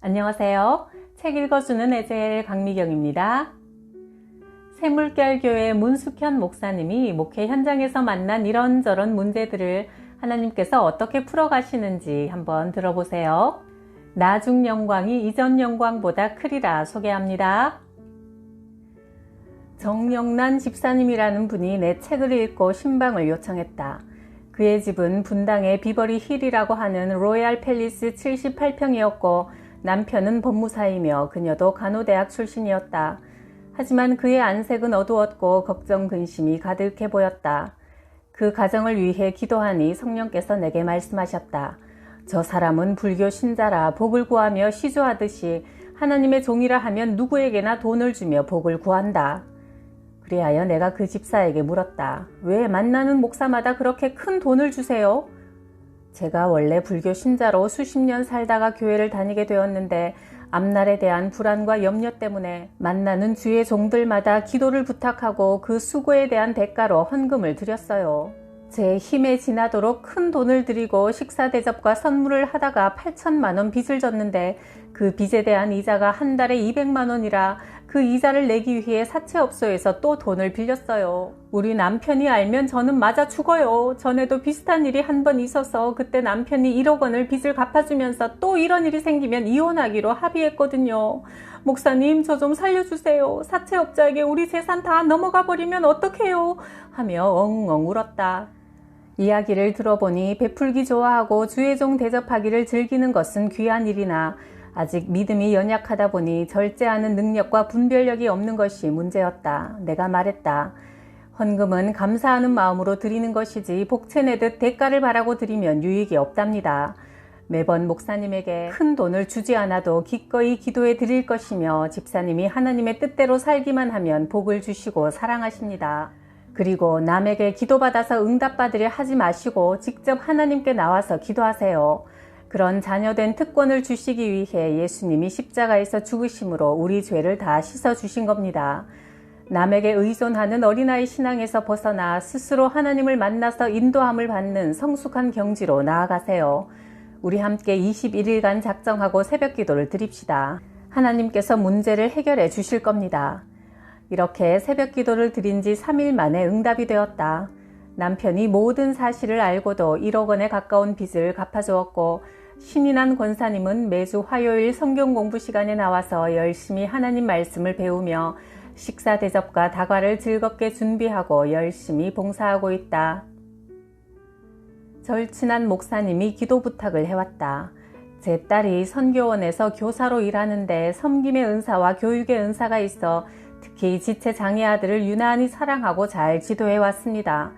안녕하세요. 책 읽어주는 에젤 강미경입니다. 새물결교회 문숙현 목사님이 목회 현장에서 만난 이런저런 문제들을 하나님께서 어떻게 풀어가시는지 한번 들어보세요. 나중 영광이 이전 영광보다 크리라 소개합니다. 정영란 집사님이라는 분이 내 책을 읽고 신방을 요청했다. 그의 집은 분당의 비버리 힐이라고 하는 로얄 팰리스 78평이었고 남편은 법무사이며 그녀도 간호대학 출신이었다. 하지만 그의 안색은 어두웠고 걱정 근심이 가득해 보였다. 그 가정을 위해 기도하니 성령께서 내게 말씀하셨다. 저 사람은 불교 신자라 복을 구하며 시주하듯이 하나님의 종이라 하면 누구에게나 돈을 주며 복을 구한다. 그리하여 내가 그 집사에게 물었다. 왜 만나는 목사마다 그렇게 큰 돈을 주세요? 제가 원래 불교 신자로 수십 년 살다가 교회를 다니게 되었는데 앞날에 대한 불안과 염려 때문에 만나는 주의 종들마다 기도를 부탁하고 그 수고에 대한 대가로 헌금을 드렸어요. 제 힘에 지나도록 큰 돈을 드리고 식사 대접과 선물을 하다가 8천만 원 빚을 졌는데 그 빚에 대한 이자가 한 달에 200만 원이라 그 이자를 내기 위해 사채업소에서 또 돈을 빌렸어요. 우리 남편이 알면 저는 맞아 죽어요. 전에도 비슷한 일이 한 번 있어서 그때 남편이 1억 원을 빚을 갚아주면서 또 이런 일이 생기면 이혼하기로 합의했거든요. 목사님, 저 좀 살려주세요. 사채업자에게 우리 재산 다 넘어가 버리면 어떡해요? 하며 엉엉 울었다. 이야기를 들어보니 베풀기 좋아하고 주의 종 대접하기를 즐기는 것은 귀한 일이나 아직 믿음이 연약하다 보니 절제하는 능력과 분별력이 없는 것이 문제였다. 내가 말했다. 헌금은 감사하는 마음으로 드리는 것이지 복채내듯 대가를 바라고 드리면 유익이 없답니다. 매번 목사님에게 큰 돈을 주지 않아도 기꺼이 기도해 드릴 것이며 집사님이 하나님의 뜻대로 살기만 하면 복을 주시고 사랑하십니다. 그리고 남에게 기도받아서 응답받으려 하지 마시고 직접 하나님께 나와서 기도하세요. 그런 자녀된 특권을 주시기 위해 예수님이 십자가에서 죽으심으로 우리 죄를 다 씻어주신 겁니다. 남에게 의존하는 어린아이 신앙에서 벗어나 스스로 하나님을 만나서 인도함을 받는 성숙한 경지로 나아가세요. 우리 함께 21일간 작정하고 새벽 기도를 드립시다. 하나님께서 문제를 해결해 주실 겁니다. 이렇게 새벽 기도를 드린 지 3일 만에 응답이 되었다. 남편이 모든 사실을 알고도 1억 원에 가까운 빚을 갚아주었고 신인한 권사님은 매주 화요일 성경 공부 시간에 나와서 열심히 하나님 말씀을 배우며 식사 대접과 다과를 즐겁게 준비하고 열심히 봉사하고 있다. 절친한 목사님이 기도 부탁을 해왔다. 제 딸이 선교원에서 교사로 일하는데 섬김의 은사와 교육의 은사가 있어 특히 지체 장애 아들을 유난히 사랑하고 잘 지도해 왔습니다.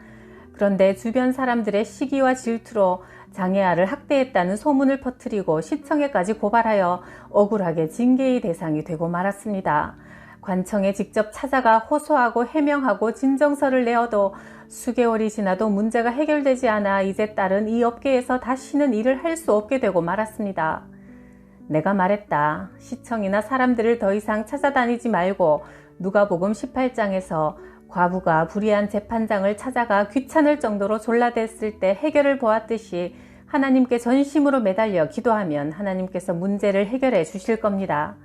그런데 주변 사람들의 시기와 질투로 장애아를 학대했다는 소문을 퍼뜨리고 시청에까지 고발하여 억울하게 징계의 대상이 되고 말았습니다. 관청에 직접 찾아가 호소하고 해명하고 진정서를 내어도 수개월이 지나도 문제가 해결되지 않아 이제 딸은 이 업계에서 다시는 일을 할 수 없게 되고 말았습니다. 내가 말했다. 시청이나 사람들을 더 이상 찾아다니지 말고 누가복음 18장에서 과부가 불의한 재판장을 찾아가 귀찮을 정도로 졸라댔을 때 해결을 보았듯이 하나님께 전심으로 매달려 기도하면 하나님께서 문제를 해결해 주실 겁니다.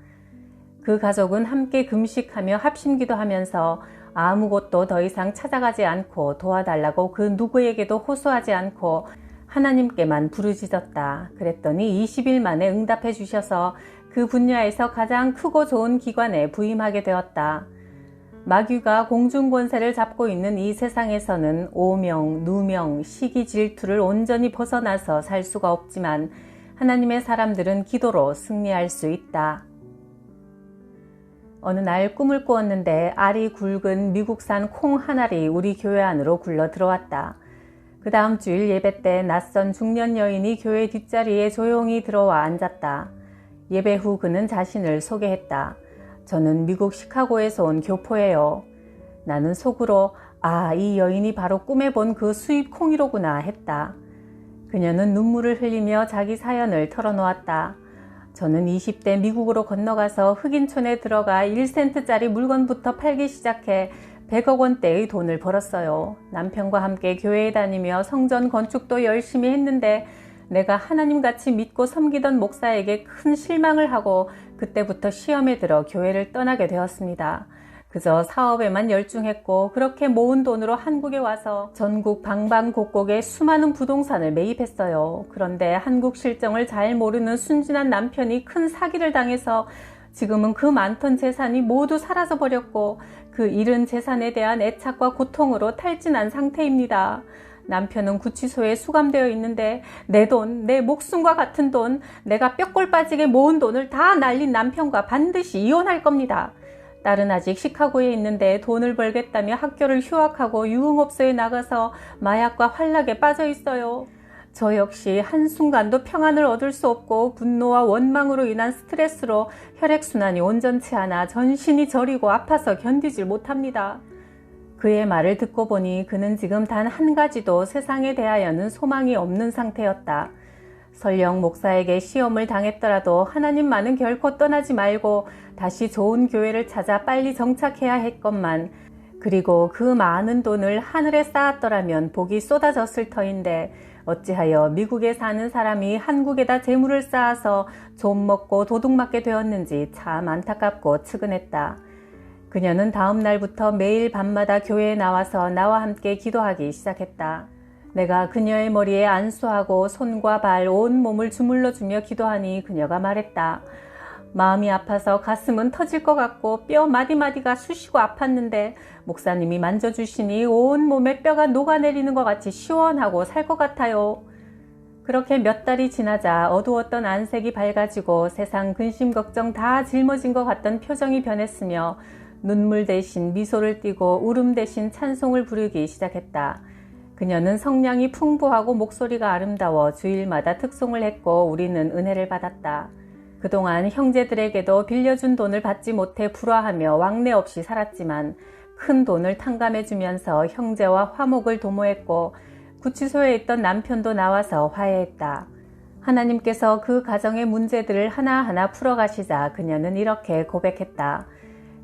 그 가족은 함께 금식하며 합심기도하면서 아무 곳도 더 이상 찾아가지 않고 도와달라고 그 누구에게도 호소하지 않고 하나님께만 부르짖었다. 그랬더니 20일 만에 응답해 주셔서 그 분야에서 가장 크고 좋은 기관에 부임하게 되었다. 마귀가 공중권세를 잡고 있는 이 세상에서는 오명, 누명, 시기 질투를 온전히 벗어나서 살 수가 없지만 하나님의 사람들은 기도로 승리할 수 있다. 어느 날 꿈을 꾸었는데 알이 굵은 미국산 콩 한 알이 우리 교회 안으로 굴러 들어왔다. 그 다음 주일 예배 때 낯선 중년 여인이 교회 뒷자리에 조용히 들어와 앉았다. 예배 후 그는 자신을 소개했다. 저는 미국 시카고에서 온 교포예요. 나는 속으로 이 여인이 바로 꿈에 본 그 수입 콩이로구나 했다. 그녀는 눈물을 흘리며 자기 사연을 털어놓았다. 저는 20대 미국으로 건너가서 흑인촌에 들어가 1센트짜리 물건부터 팔기 시작해 100억 원대의 돈을 벌었어요. 남편과 함께 교회에 다니며 성전 건축도 열심히 했는데 내가 하나님같이 믿고 섬기던 목사에게 큰 실망을 하고 그때부터 시험에 들어 교회를 떠나게 되었습니다. 그저 사업에만 열중했고 그렇게 모은 돈으로 한국에 와서 전국 방방곡곡에 수많은 부동산을 매입했어요. 그런데 한국 실정을 잘 모르는 순진한 남편이 큰 사기를 당해서 지금은 그 많던 재산이 모두 사라져 버렸고 그 잃은 재산에 대한 애착과 고통으로 탈진한 상태입니다. 남편은 구치소에 수감되어 있는데 내 돈, 내 목숨과 같은 돈, 내가 뼈골 빠지게 모은 돈을 다 날린 남편과 반드시 이혼할 겁니다. 딸은 아직 시카고에 있는데 돈을 벌겠다며 학교를 휴학하고 유흥업소에 나가서 마약과 환락에 빠져 있어요. 저 역시 한순간도 평안을 얻을 수 없고 분노와 원망으로 인한 스트레스로 혈액순환이 온전치 않아 전신이 저리고 아파서 견디질 못합니다. 그의 말을 듣고 보니 그는 지금 단 한 가지도 세상에 대하여는 소망이 없는 상태였다. 설령 목사에게 시험을 당했더라도 하나님만은 결코 떠나지 말고 다시 좋은 교회를 찾아 빨리 정착해야 했건만, 그리고 그 많은 돈을 하늘에 쌓았더라면 복이 쏟아졌을 터인데 어찌하여 미국에 사는 사람이 한국에다 재물을 쌓아서 좀 먹고 도둑맞게 되었는지 참 안타깝고 측은했다. 그녀는 다음 날부터 매일 밤마다 교회에 나와서 나와 함께 기도하기 시작했다. 내가 그녀의 머리에 안수하고 손과 발, 온 몸을 주물러주며 기도하니 그녀가 말했다. 마음이 아파서 가슴은 터질 것 같고 뼈 마디마디가 쑤시고 아팠는데 목사님이 만져주시니 온 몸에 뼈가 녹아내리는 것 같이 시원하고 살 것 같아요. 그렇게 몇 달이 지나자 어두웠던 안색이 밝아지고 세상 근심 걱정 다 짊어진 것 같던 표정이 변했으며 눈물 대신 미소를 띠고 울음 대신 찬송을 부르기 시작했다. 그녀는 성량이 풍부하고 목소리가 아름다워 주일마다 특송을 했고 우리는 은혜를 받았다. 그동안 형제들에게도 빌려준 돈을 받지 못해 불화하며 왕래 없이 살았지만 큰 돈을 탕감해주면서 형제와 화목을 도모했고 구치소에 있던 남편도 나와서 화해했다. 하나님께서 그 가정의 문제들을 하나하나 풀어가시자 그녀는 이렇게 고백했다.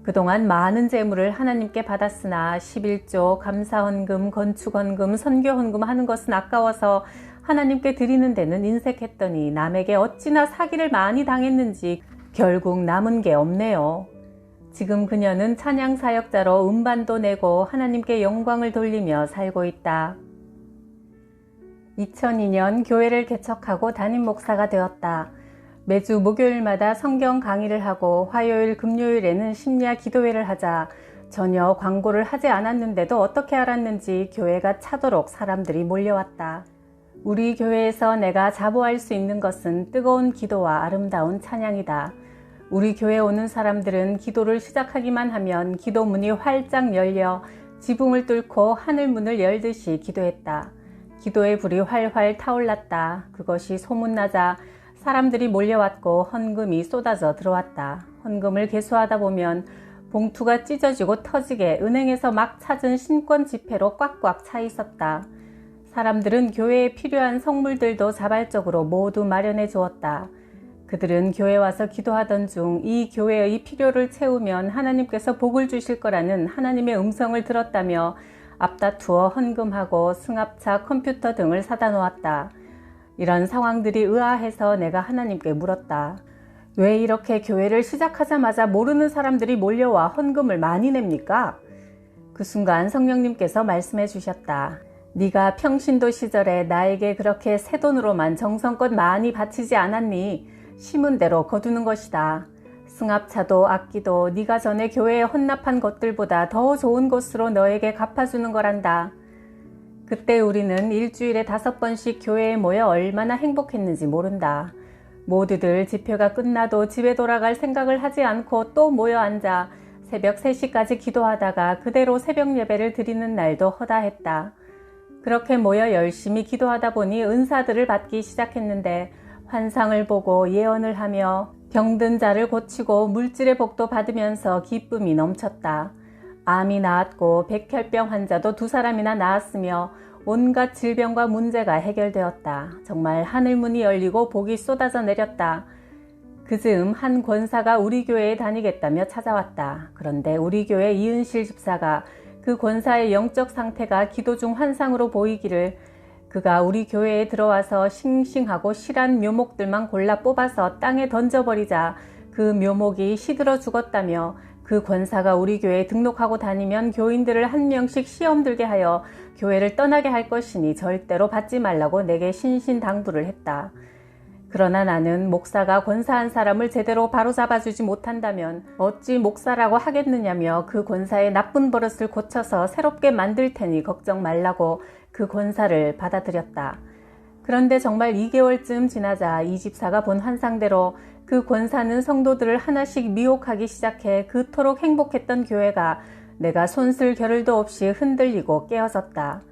그동안 많은 재물을 하나님께 받았으나 11조, 감사헌금, 건축헌금, 선교헌금 하는 것은 아까워서 하나님께 드리는 데는 인색했더니 남에게 어찌나 사기를 많이 당했는지 결국 남은 게 없네요. 지금 그녀는 찬양 사역자로 음반도 내고 하나님께 영광을 돌리며 살고 있다. 2002년 교회를 개척하고 담임 목사가 되었다. 매주 목요일마다 성경 강의를 하고 화요일, 금요일에는 심야 기도회를 하자 전혀 광고를 하지 않았는데도 어떻게 알았는지 교회가 차도록 사람들이 몰려왔다. 우리 교회에서 내가 자부할 수 있는 것은 뜨거운 기도와 아름다운 찬양이다. 우리 교회에 오는 사람들은 기도를 시작하기만 하면 기도문이 활짝 열려 지붕을 뚫고 하늘문을 열듯이 기도했다. 기도의 불이 활활 타올랐다. 그것이 소문나자 사람들이 몰려왔고 헌금이 쏟아져 들어왔다. 헌금을 계수하다 보면 봉투가 찢어지고 터지게 은행에서 막 찾은 신권 지폐로 꽉꽉 차 있었다. 사람들은 교회에 필요한 성물들도 자발적으로 모두 마련해 주었다. 그들은 교회 와서 기도하던 중 이 교회의 필요를 채우면 하나님께서 복을 주실 거라는 하나님의 음성을 들었다며 앞다투어 헌금하고 승합차, 컴퓨터 등을 사다 놓았다. 이런 상황들이 의아해서 내가 하나님께 물었다. 왜 이렇게 교회를 시작하자마자 모르는 사람들이 몰려와 헌금을 많이 냅니까? 그 순간 성령님께서 말씀해 주셨다. 네가 평신도 시절에 나에게 그렇게 새 돈으로만 정성껏 많이 바치지 않았니? 심은 대로 거두는 것이다. 승합차도 악기도 네가 전에 교회에 헌납한 것들보다 더 좋은 것으로 너에게 갚아주는 거란다. 그때 우리는 일주일에 5번씩 교회에 모여 얼마나 행복했는지 모른다. 모두들 집회가 끝나도 집에 돌아갈 생각을 하지 않고 또 모여 앉아 새벽 3시까지 기도하다가 그대로 새벽 예배를 드리는 날도 허다했다. 그렇게 모여 열심히 기도하다 보니 은사들을 받기 시작했는데 환상을 보고 예언을 하며 병든 자를 고치고 물질의 복도 받으면서 기쁨이 넘쳤다. 암이 나았고 백혈병 환자도 2사람이나 나았으며 온갖 질병과 문제가 해결되었다. 정말 하늘문이 열리고 복이 쏟아져 내렸다. 그즈음 한 권사가 우리 교회에 다니겠다며 찾아왔다. 그런데 우리 교회 이은실 집사가 그 권사의 영적 상태가 기도 중 환상으로 보이기를 그가 우리 교회에 들어와서 싱싱하고 실한 묘목들만 골라 뽑아서 땅에 던져버리자 그 묘목이 시들어 죽었다며 그 권사가 우리 교회에 등록하고 다니면 교인들을 한 명씩 시험 들게 하여 교회를 떠나게 할 것이니 절대로 받지 말라고 내게 신신당부를 했다. 그러나 나는 목사가 권사한 사람을 제대로 바로잡아주지 못한다면 어찌 목사라고 하겠느냐며 그 권사의 나쁜 버릇을 고쳐서 새롭게 만들 테니 걱정 말라고 그 권사를 받아들였다. 그런데 정말 2개월쯤 지나자 이 집사가 본 환상대로 그 권사는 성도들을 하나씩 미혹하기 시작해 그토록 행복했던 교회가 내가 손쓸 겨를도 없이 흔들리고 깨어졌다.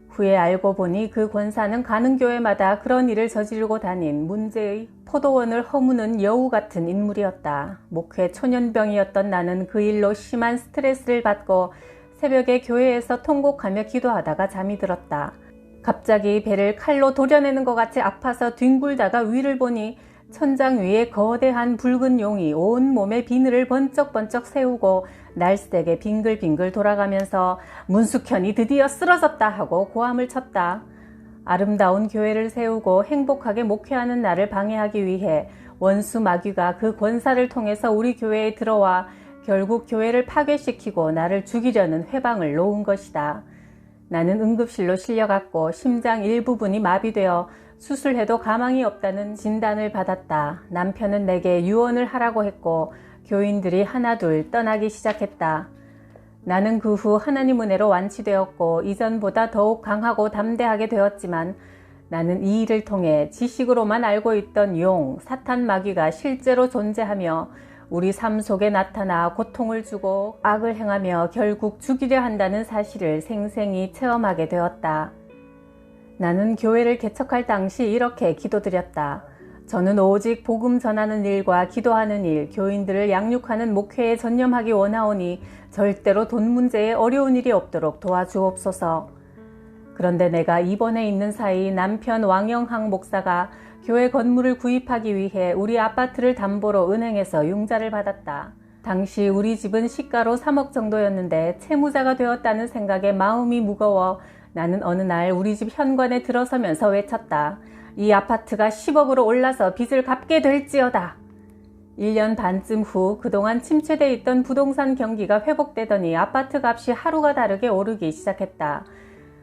후에 알고 보니 그 권사는 가는 교회마다 그런 일을 저지르고 다닌 문제의 포도원을 허무는 여우 같은 인물이었다. 목회 초년병이었던 나는 그 일로 심한 스트레스를 받고 새벽에 교회에서 통곡하며 기도하다가 잠이 들었다. 갑자기 배를 칼로 도려내는 것 같이 아파서 뒹굴다가 위를 보니 천장 위에 거대한 붉은 용이 온 몸에 비늘을 번쩍번쩍 세우고 날쌔게 빙글빙글 돌아가면서 문숙현이 드디어 쓰러졌다 하고 고함을 쳤다. 아름다운 교회를 세우고 행복하게 목회하는 나를 방해하기 위해 원수 마귀가 그 권사를 통해서 우리 교회에 들어와 결국 교회를 파괴시키고 나를 죽이려는 회방을 놓은 것이다. 나는 응급실로 실려갔고 심장 일부분이 마비되어 수술해도 가망이 없다는 진단을 받았다. 남편은 내게 유언을 하라고 했고 교인들이 하나둘 떠나기 시작했다. 나는 그 후 하나님 은혜로 완치되었고 이전보다 더욱 강하고 담대하게 되었지만 나는 이 일을 통해 지식으로만 알고 있던 용, 사탄 마귀가 실제로 존재하며 우리 삶 속에 나타나 고통을 주고 악을 행하며 결국 죽이려 한다는 사실을 생생히 체험하게 되었다. 나는 교회를 개척할 당시 이렇게 기도드렸다. 저는 오직 복음 전하는 일과 기도하는 일, 교인들을 양육하는 목회에 전념하기 원하오니 절대로 돈 문제에 어려운 일이 없도록 도와주옵소서. 그런데 내가 입원해 있는 사이 남편 왕영학 목사가 교회 건물을 구입하기 위해 우리 아파트를 담보로 은행에서 융자를 받았다. 당시 우리 집은 시가로 3억 정도였는데 채무자가 되었다는 생각에 마음이 무거워 나는 어느 날 우리 집 현관에 들어서면서 외쳤다. 이 아파트가 10억으로 올라서 빚을 갚게 될지어다. 1년 반쯤 후 그동안 침체돼 있던 부동산 경기가 회복되더니 아파트 값이 하루가 다르게 오르기 시작했다.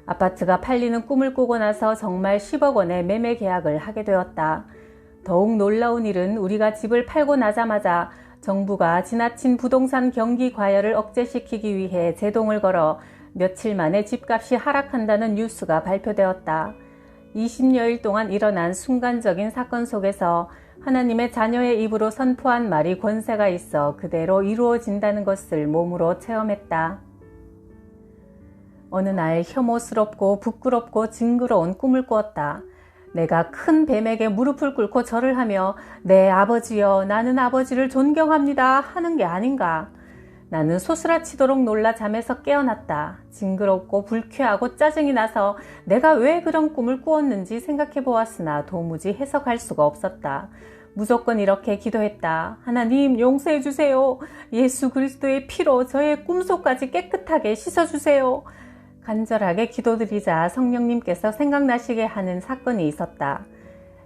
아파트가 팔리는 꿈을 꾸고 나서 정말 10억 원의 매매 계약을 하게 되었다. 더욱 놀라운 일은 우리가 집을 팔고 나자마자 정부가 지나친 부동산 경기 과열을 억제시키기 위해 제동을 걸어 며칠 만에 집값이 하락한다는 뉴스가 발표되었다. 20여일 동안 일어난 순간적인 사건 속에서 하나님의 자녀의 입으로 선포한 말이 권세가 있어 그대로 이루어진다는 것을 몸으로 체험했다. 어느 날 혐오스럽고 부끄럽고 징그러운 꿈을 꾸었다. 내가 큰 뱀에게 무릎을 꿇고 절을 하며 네 아버지여 나는 아버지를 존경합니다 하는 게 아닌가. 나는 소스라치도록 놀라 잠에서 깨어났다. 징그럽고 불쾌하고 짜증이 나서 내가 왜 그런 꿈을 꾸었는지 생각해 보았으나 도무지 해석할 수가 없었다. 무조건 이렇게 기도했다. 하나님 용서해 주세요. 예수 그리스도의 피로 저의 꿈속까지 깨끗하게 씻어주세요. 간절하게 기도드리자 성령님께서 생각나시게 하는 사건이 있었다.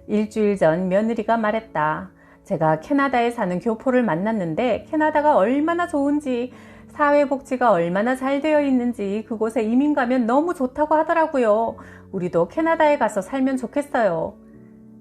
일주일 전 며느리가 말했다. 제가 캐나다에 사는 교포를 만났는데 캐나다가 얼마나 좋은지 사회복지가 얼마나 잘 되어 있는지 그곳에 이민 가면 너무 좋다고 하더라고요. 우리도 캐나다에 가서 살면 좋겠어요.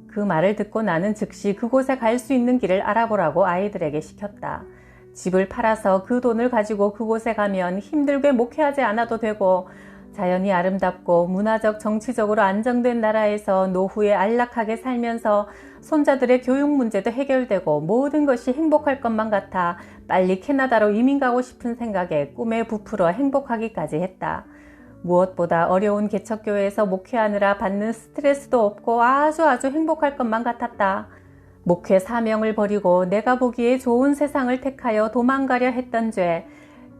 그 말을 듣고 나는 즉시 그곳에 갈 수 있는 길을 알아보라고 아이들에게 시켰다. 집을 팔아서 그 돈을 가지고 그곳에 가면 힘들게 목회하지 않아도 되고 자연이 아름답고 문화적 정치적으로 안정된 나라에서 노후에 안락하게 살면서 손자들의 교육 문제도 해결되고 모든 것이 행복할 것만 같아 빨리 캐나다로 이민 가고 싶은 생각에 꿈에 부풀어 행복하기까지 했다. 무엇보다 어려운 개척교회에서 목회하느라 받는 스트레스도 없고 아주 행복할 것만 같았다. 목회 사명을 버리고 내가 보기에 좋은 세상을 택하여 도망가려 했던 죄,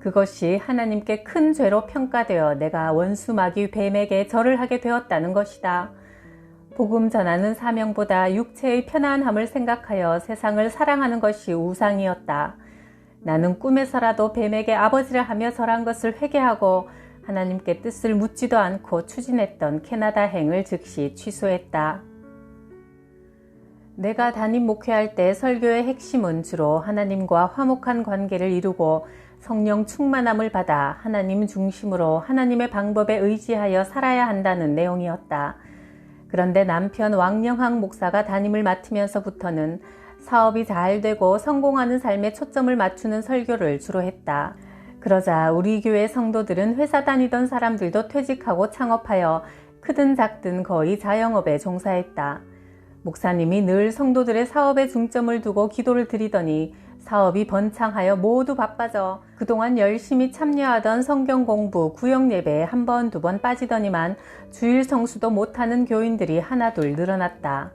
그것이 하나님께 큰 죄로 평가되어 내가 원수 마귀 뱀에게 절을 하게 되었다는 것이다. 복음 전하는 사명보다 육체의 편안함을 생각하여 세상을 사랑하는 것이 우상이었다. 나는 꿈에서라도 뱀에게 아버지라 하며 절한 것을 회개하고 하나님께 뜻을 묻지도 않고 추진했던 캐나다행을 즉시 취소했다. 내가 담임 목회할 때 설교의 핵심은 주로 하나님과 화목한 관계를 이루고 성령 충만함을 받아 하나님 중심으로 하나님의 방법에 의지하여 살아야 한다는 내용이었다. 그런데 남편 왕영학 목사가 담임을 맡으면서부터는 사업이 잘 되고 성공하는 삶에 초점을 맞추는 설교를 주로 했다. 그러자 우리 교회 성도들은 회사 다니던 사람들도 퇴직하고 창업하여 크든 작든 거의 자영업에 종사했다. 목사님이 늘 성도들의 사업에 중점을 두고 기도를 드리더니 사업이 번창하여 모두 바빠져 그동안 열심히 참여하던 성경 공부, 구역 예배에 한 번, 두 번 빠지더니만 주일 성수도 못하는 교인들이 하나둘 늘어났다.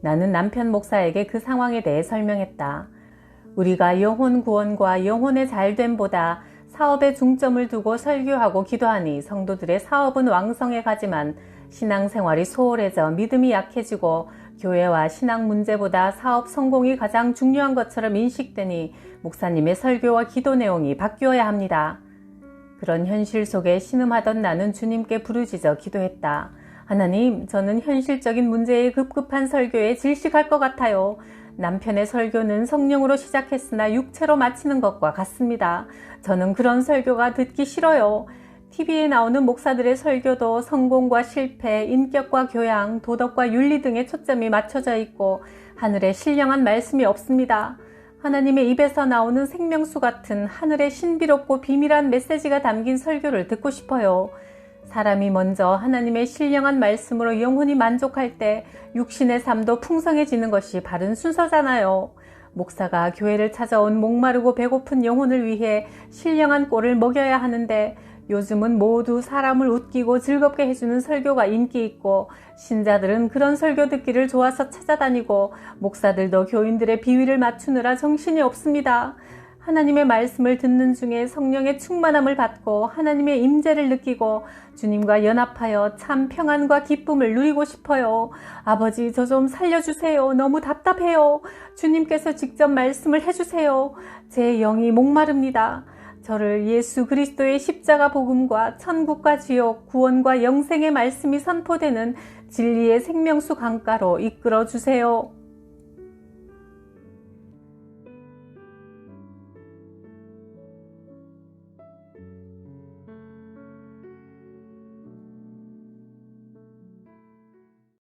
나는 남편 목사에게 그 상황에 대해 설명했다. 우리가 영혼 구원과 영혼의 잘됨보다 사업에 중점을 두고 설교하고 기도하니 성도들의 사업은 왕성해 가지만 신앙생활이 소홀해져 믿음이 약해지고 교회와 신앙 문제보다 사업 성공이 가장 중요한 것처럼 인식되니 목사님의 설교와 기도 내용이 바뀌어야 합니다. 그런 현실 속에 신음하던 나는 주님께 부르짖어 기도했다. 하나님, 저는 현실적인 문제에 급급한 설교에 질식할 것 같아요. 남편의 설교는 성령으로 시작했으나 육체로 마치는 것과 같습니다. 저는 그런 설교가 듣기 싫어요. TV에 나오는 목사들의 설교도 성공과 실패, 인격과 교양, 도덕과 윤리 등에 초점이 맞춰져 있고 하늘에 신령한 말씀이 없습니다. 하나님의 입에서 나오는 생명수 같은 하늘의 신비롭고 비밀한 메시지가 담긴 설교를 듣고 싶어요. 사람이 먼저 하나님의 신령한 말씀으로 영혼이 만족할 때 육신의 삶도 풍성해지는 것이 바른 순서잖아요. 목사가 교회를 찾아온 목마르고 배고픈 영혼을 위해 신령한 꼴을 먹여야 하는데 요즘은 모두 사람을 웃기고 즐겁게 해주는 설교가 인기 있고 신자들은 그런 설교 듣기를 좋아서 찾아다니고 목사들도 교인들의 비위를 맞추느라 정신이 없습니다. 하나님의 말씀을 듣는 중에 성령의 충만함을 받고 하나님의 임재를 느끼고 주님과 연합하여 참 평안과 기쁨을 누리고 싶어요. 아버지, 저 좀 살려주세요. 너무 답답해요. 주님께서 직접 말씀을 해주세요. 제 영이 목마릅니다. 저를 예수 그리스도의 십자가 복음과 천국과 지옥, 구원과 영생의 말씀이 선포되는 진리의 생명수 강가로 이끌어 주세요.